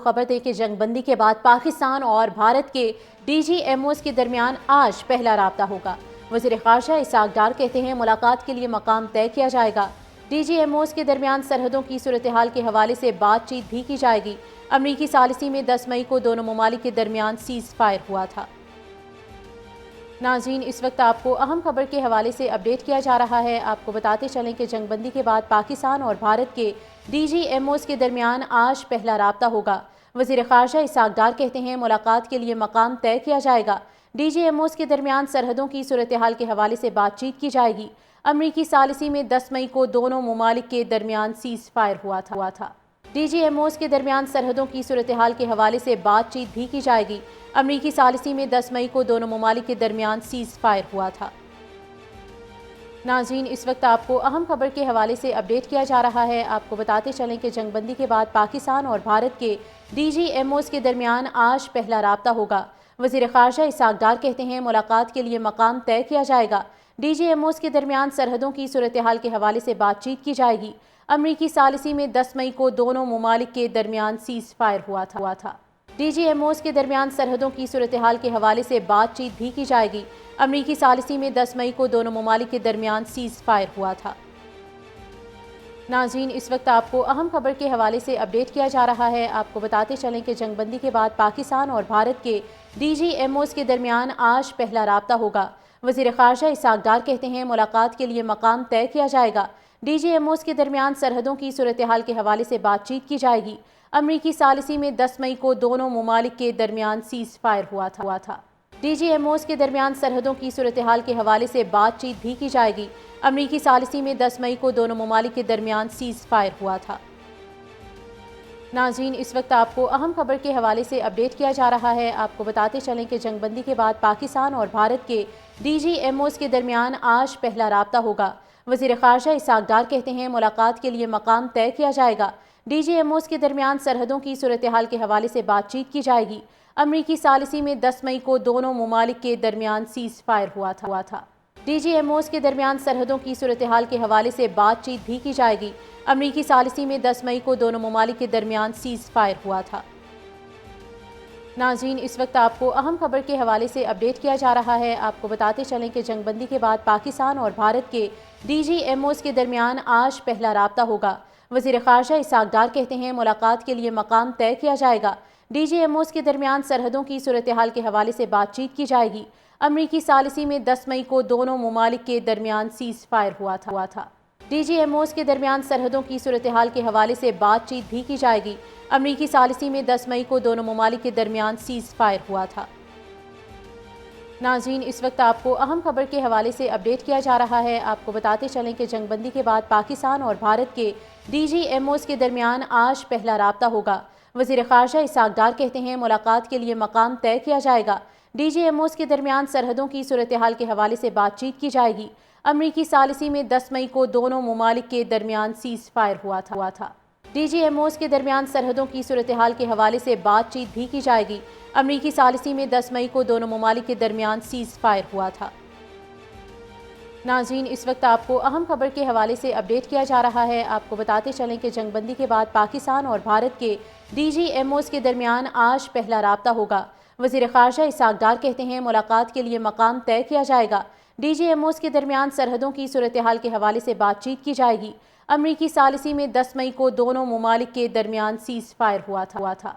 خبر دے کہ جنگ بندی کے بعد پاکستان اور بھارت کے ڈی جی ایم اوز کے درمیان آج پہلا رابطہ ہوگا۔ وزیر خارجہ اسحاق ڈار کہتے ہیں ملاقات کے لیے مقام طے کیا جائے گا۔ ڈی جی ایم اوز کے درمیان سرحدوں کی صورتحال کے حوالے سے بات چیت بھی کی جائے گی۔ امریکی ثالثی میں 10 مئی کو دونوں ممالک کے درمیان سیز فائر ہوا تھا۔ ناظرین، اس وقت آپ کو اہم خبر کے حوالے سے اپڈیٹ کیا جا رہا ہے۔ آپ کو بتاتے چلیں کہ جنگ بندی کے بعد پاکستان اور بھارت کے ڈی جی ایم اوز کے درمیان آج پہلا رابطہ ہوگا۔ وزیر خارجہ اسحاق ڈار کہتے ہیں ملاقات کے لیے مقام طے کیا جائے گا۔ ڈی جی ایم اوز کے درمیان سرحدوں کی صورتحال کے حوالے سے بات چیت کی جائے گی۔ امریکی ثالثی میں 10 مئی کو دونوں ممالک کے درمیان سیز فائر ہوا تھا۔ ڈی جی ایم اوز کے درمیان سرحدوں کی صورتحال کے حوالے سے بات چیت بھی کی جائے گی۔ امریکی ثالثی میں 10 مئی کو دونوں ممالک کے درمیان سیز فائر ہوا تھا۔ ناظرین، اس وقت آپ کو اہم خبر کے حوالے سے اپڈیٹ کیا جا رہا ہے۔ آپ کو بتاتے چلیں کہ جنگ بندی کے بعد پاکستان اور بھارت کے ڈی جی ایم اوز کے درمیان آج پہلا رابطہ ہوگا۔ وزیر خارجہ اسحاق ڈار کہتے ہیں ملاقات کے لیے مقام طے کیا جائے گا۔ ڈی جی ایم اوز کے درمیان سرحدوں کی صورتحال کے حوالے سے بات چیت کی جائے گی۔ امریکی ثالثی میں 10 مئی کو دونوں ممالک کے درمیان سیز فائر ہوا تھا۔ ڈی جی ایم اوز کے درمیان سرحدوں کی صورتحال کے حوالے سے بات چیت بھی کی جائے گی۔ امریکی ثالثی میں 10 مئی کو دونوں ممالک کے درمیان سیز فائر ہوا تھا۔ ناظرین، اس وقت آپ کو اہم خبر کے حوالے سے اپڈیٹ کیا جا رہا ہے۔ آپ کو بتاتے چلیں کہ جنگ بندی کے بعد پاکستان اور بھارت کے ڈی جی ایم اوز کے درمیان آج پہلا رابطہ ہوگا۔ وزیر خارجہ اسحاق ڈار کہتے ہیں ملاقات کے لیے مقام طے کیا جائے گا۔ ڈی جی ایم اوز کے درمیان سرحدوں کی صورتحال کے حوالے سے بات چیت کی جائے گی۔ امریکی ثالثی میں 10 مئی کو دونوں ممالک کے درمیان سیز فائر ہوا تھا۔ ڈی جی ایم اوز کے درمیان سرحدوں کی صورتحال کے حوالے سے بات چیت بھی کی جائے گی۔ امریکی ثالثی میں 10 مئی کو دونوں ممالک کے درمیان سیز فائر ہوا تھا۔ ناظرین، اس وقت آپ کو اہم خبر کے حوالے سے اپڈیٹ کیا جا رہا ہے۔ آپ کو بتاتے چلیں کہ جنگ بندی کے بعد پاکستان اور بھارت کے ڈی جی ایم اوز کے درمیان آج پہلا رابطہ ہوگا۔ وزیر خارجہ اسحاق ڈار کہتے ہیں ملاقات کے لیے مقام طے کیا جائے گا۔ ڈی جی ایم اوز کے درمیان سرحدوں کی صورتحال کے حوالے سے بات چیت کی جائے گی۔ امریکی ثالثی میں 10 مئی کو دونوں ممالک کے درمیان سیز فائر ہوا تھا۔ ڈی جی ایم اوز کے درمیان سرحدوں کی صورتحال کے حوالے سے بات چیت بھی کی جائے گی۔ امریکی ثالثی میں 10 مئی کو دونوں ممالک کے درمیان سیز فائر ہوا تھا۔ ناظرین، اس وقت آپ کو اہم خبر کے حوالے سے اپڈیٹ کیا جا رہا ہے۔ آپ کو بتاتے چلیں کہ جنگ بندی کے بعد پاکستان اور بھارت کے ڈی جی ایم اوز کے درمیان آج پہلا رابطہ ہوگا۔ وزیر خارجہ اسحاق ڈار کہتے ہیں ملاقات کے لیے مقام طے کیا جائے گا۔ ڈی جی ایم اوز کے درمیان سرحدوں کی صورتحال کے حوالے سے بات چیت کی جائے گی۔ امریکی ثالثی میں 10 مئی کو دونوں ممالک کے درمیان سیز فائر ہوا تھا۔ ڈی جی ایم اوز کے درمیان سرحدوں کی صورتحال کے حوالے سے بات چیت بھی کی جائے گی۔ امریکی ثالثی میں 10 مئی کو دونوں ممالک کے درمیان سیز فائر ہوا تھا۔ ناظرین، اس وقت آپ کو اہم خبر کے حوالے سے اپڈیٹ کیا جا رہا ہے۔ آپ کو بتاتے چلیں کہ جنگ بندی کے بعد پاکستان اور بھارت کے ڈی جی ایم اوز کے درمیان آج پہلا رابطہ ہوگا۔ وزیر خارجہ اسحاق ڈار کہتے ہیں ملاقات کے لیے مقام طے کیا جائے گا۔ ڈی جی ایم اوز کے درمیان سرحدوں کی صورتحال کے حوالے سے بات چیت کی جائے گی۔ امریکی ثالثی میں 10 مئی کو دونوں ممالک کے درمیان سیز فائر ہوا تھا۔ ڈی جی ایم اوز کے درمیان سرحدوں کی صورتحال کے حوالے سے بات چیت بھی کی جائے گی۔ امریکی ثالثی میں 10 مئی کو دونوں ممالک کے درمیان سیز فائر ہوا تھا۔ ناظرین، اس وقت آپ کو اہم خبر کے حوالے سے اپڈیٹ کیا جا رہا ہے۔ آپ کو بتاتے چلیں کہ جنگ بندی کے بعد پاکستان اور بھارت کے ڈی جی ایم اوز کے درمیان آج پہلا رابطہ ہوگا۔ وزیر خارجہ اسحاق ڈار کہتے ہیں ملاقات کے لیے مقام طے کیا جائے گا۔ ڈی جی ایم اوز کے درمیان سرحدوں کی صورتحال کے حوالے سے بات چیت کی جائے گی۔ امریکی ثالثی میں 10 مئی کو دونوں ممالک کے درمیان سیز فائر ہوا تھا۔